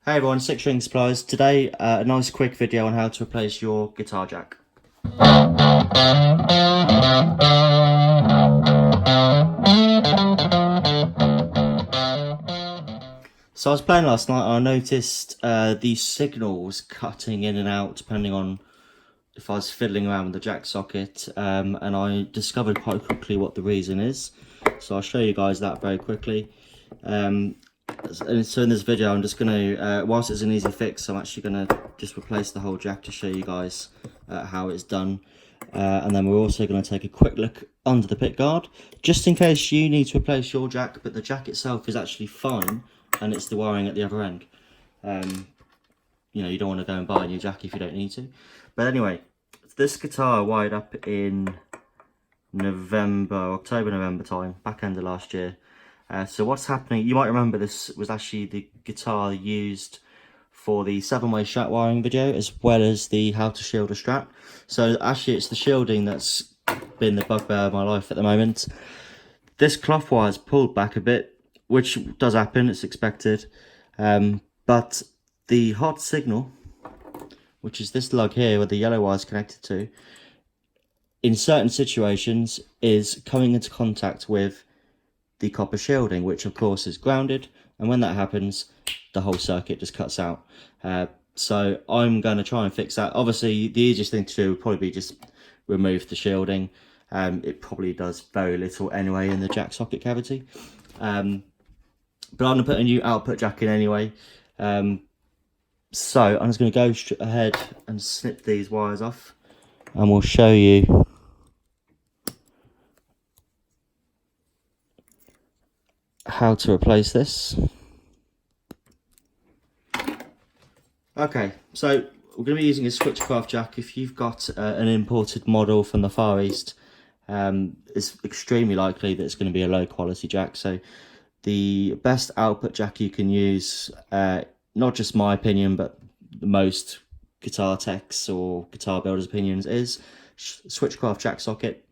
Hey everyone, Six String Supplies. Today, a nice quick video on how to replace your guitar jack. So I was playing last night and I noticed these signals cutting in and out depending on if I was fiddling around with the jack socket, and I discovered quite quickly what the reason is. So I'll show you guys that very quickly. So in this video I'm just going to, whilst it's an easy fix, I'm actually going to just replace the whole jack to show you guys how it's done. And then we're also going to take a quick look under the pick guard, just in case you need to replace your jack, but the jack itself is actually fine, and it's the wiring at the other end. You know, you don't want to go and buy a new jack if you don't need to. But anyway, this guitar I wired up in October, November time, back end of last year. So what's happening, you might remember this was actually the guitar used for the 7-way Strat wiring video, as well as the how to shield a Strat. So actually it's the shielding that's been the bugbear of my life at the moment. This cloth wire is pulled back a bit, which does happen, it's expected. But the hot signal, which is this lug here where the yellow wire is connected to, in certain situations is coming into contact with the copper shielding, which of course is grounded, and when that happens the whole circuit just cuts out. So I'm going to try and fix that. Obviously the easiest thing to do would probably be just remove the shielding. It probably does very little anyway in the jack socket cavity, but I'm going to put a new output jack in anyway. So I'm just going to go ahead and snip these wires off, and we'll show you how to replace this. Okay, so we're going to be using a Switchcraft jack. If you've got an imported model from the Far East, it's extremely likely that it's going to be a low quality jack. So the best output jack you can use, not just my opinion, but most guitar techs or guitar builders' opinions, is Switchcraft jack socket.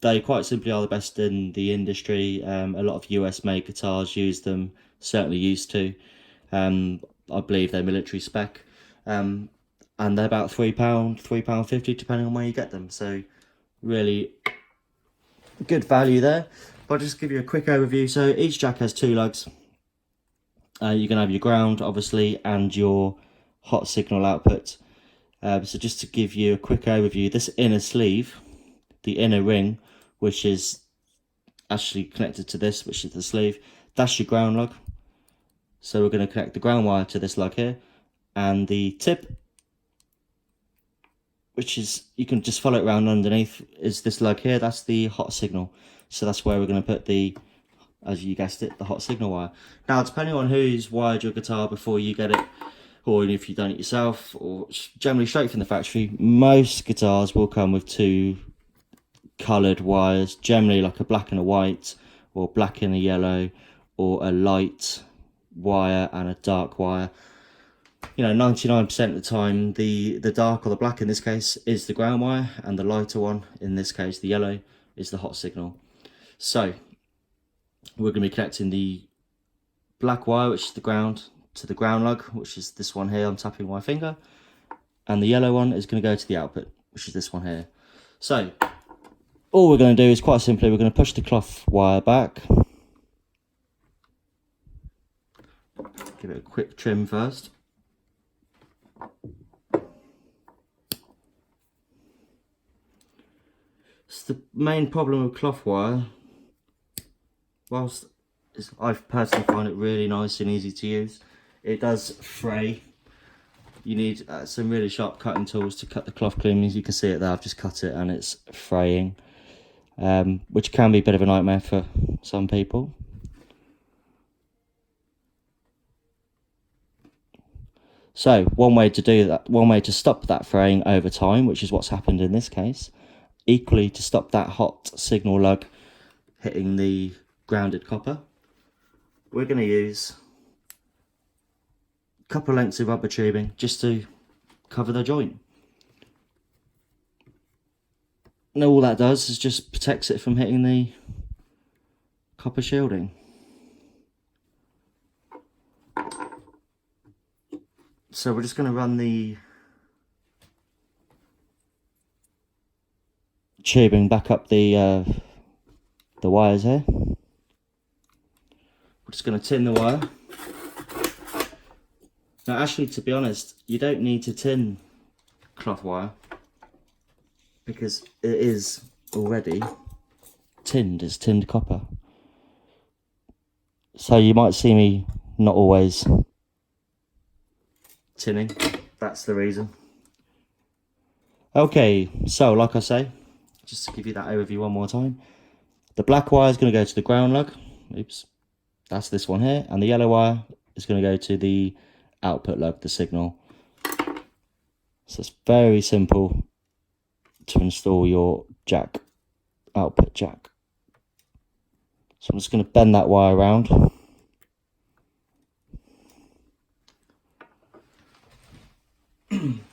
They quite simply are the best in the industry. A lot of US made guitars use them, certainly used to. I believe they're military spec, and they're about £3, £3.50 depending on where you get them. So really good value there. But I'll just give you a quick overview. So each jack has 2 lugs. You can have your ground, obviously, and your hot signal output. So just to give you a quick overview, this inner sleeve, the inner ring, which is actually connected to this, which is the sleeve, that's your ground lug. So we're going to connect the ground wire to this lug here, and the tip, which is, you can just follow it around underneath, is this lug here. That's the hot signal. So that's where we're going to put the, as you guessed it, the hot signal wire. Now, depending on who's wired your guitar before you get it, or if you've done it yourself, or generally straight from the factory, most guitars will come with 2 coloured wires, generally like a black and a white, or black and a yellow, or a light wire and a dark wire. You know, 99% of the time the dark, or the black in this case, is the ground wire, and the lighter one, in this case the yellow, is the hot signal. So we're going to be connecting the black wire, which is the ground, to the ground lug, which is this one here I'm tapping my finger, and the yellow one is going to go to the output, which is this one here. So all we're going to do is, quite simply, we're going to push the cloth wire back, give it a quick trim first. So the main problem with cloth wire, whilst I personally find it really nice and easy to use, it does fray. You need some really sharp cutting tools to cut the cloth clean. As you can see it there, I've just cut it and it's fraying, which can be a bit of a nightmare for some people. So one way to do that, one way to stop that fraying over time, which is what's happened in this case, equally to stop that hot signal lug hitting the grounded copper, we're going to use a couple of lengths of rubber tubing just to cover the joint. And all that does is just protects it from hitting the copper shielding. So we're just going to run the tubing back up the wires here. We're just going to tin the wire. Now actually, to be honest, you don't need to tin cloth wire because it is already tinned as tinned copper. So you might see me not always tinning, that's the reason. Okay, so like I say, just to give you that overview one more time, the black wire is going to go to the ground lug, oops, that's this one here, and the yellow wire is going to go to the output lug, the signal. So it's very simple to install your jack, output jack. So I'm just going to bend that wire around.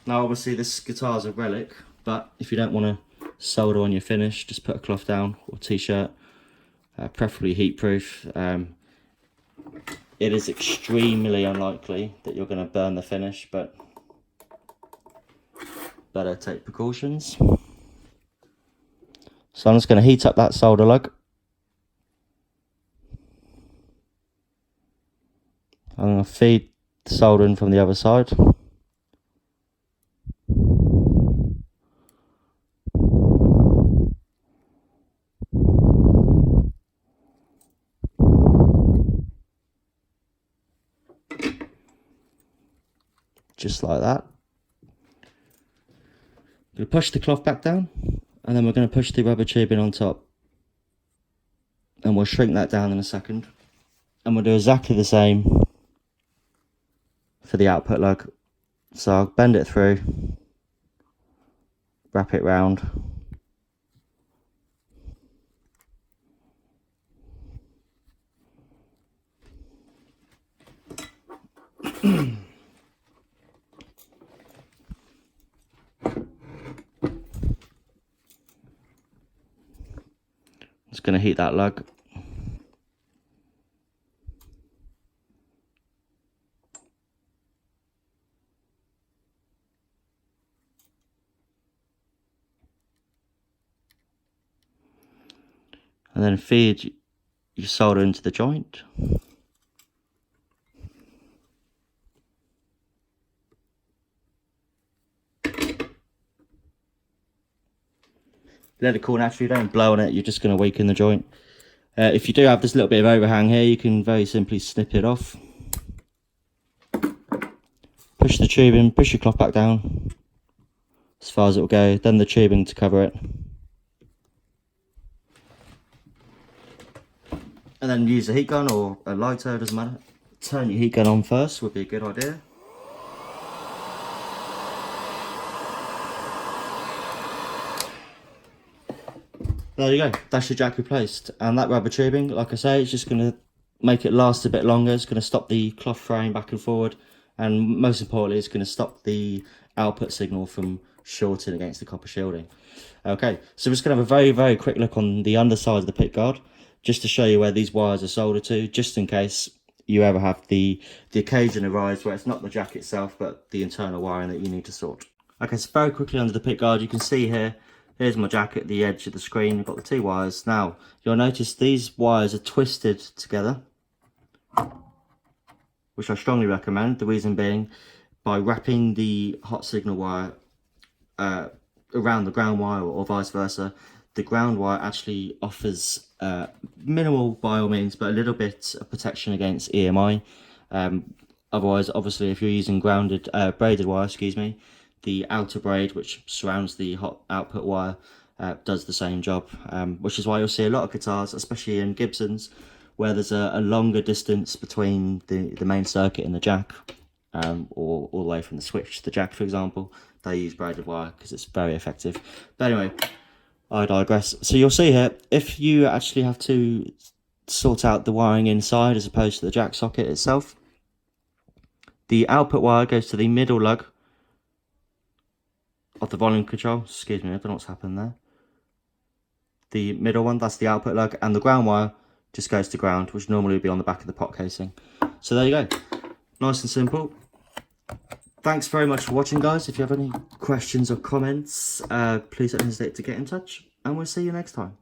Now obviously this guitar is a relic, but if you don't want to solder on your finish, just put a cloth down or t-shirt, preferably heat proof. It is extremely unlikely that you're going to burn the finish, but better take precautions. So I'm just going to heat up that solder lug. I'm going to feed the solder in from the other side. Just like that. I'm going to push the cloth back down, and then we're going to push the rubber tubing on top. And we'll shrink that down in a second. And we'll do exactly the same for the output lug. So I'll bend it through, wrap it round. Just going to heat that lug. And then feed your solder into the joint. Let it cool naturally, don't blow on it, you're just going to weaken the joint. If you do have this little bit of overhang here, you can very simply snip it off. Push the tubing, push your cloth back down as far as it will go, then the tubing to cover it. And then use a heat gun or a lighter, doesn't matter. Turn your heat gun on first would be a good idea. There you go, that's your jack replaced. And that rubber tubing, like I say, it's just going to make it last a bit longer. It's going to stop the cloth fraying back and forward. And most importantly, it's going to stop the output signal from shorting against the copper shielding. Okay, so we're just going to have a very, very quick look on the underside of the pick guard, just to show you where these wires are soldered to, just in case you ever have the occasion arise where it's not the jack itself, but the internal wiring that you need to sort. Okay, so very quickly under the pick guard, you can see here, here's my jack at the edge of the screen. We've got the two wires. Now, you'll notice these wires are twisted together, which I strongly recommend. The reason being, by wrapping the hot signal wire around the ground wire or vice versa, the ground wire actually offers minimal by all means, but a little bit of protection against EMI. Otherwise, obviously, if you're using grounded braided wire, the outer braid, which surrounds the hot output wire, does the same job, which is why you'll see a lot of guitars, especially in Gibsons, where there's a longer distance between the main circuit and the jack, or all the way from the switch to the jack, for example. They use braided wire because it's very effective. But anyway, I digress. So you'll see here, if you actually have to sort out the wiring inside as opposed to the jack socket itself, the output wire goes to the middle lug of the volume control. Excuse me, I don't know what's happened there. The middle one, that's the output lug, and the ground wire just goes to ground, which normally would be on the back of the pot casing. So there you go, nice and simple. Thanks very much for watching, guys. If you have any questions or comments, please don't hesitate to get in touch, and we'll see you next time.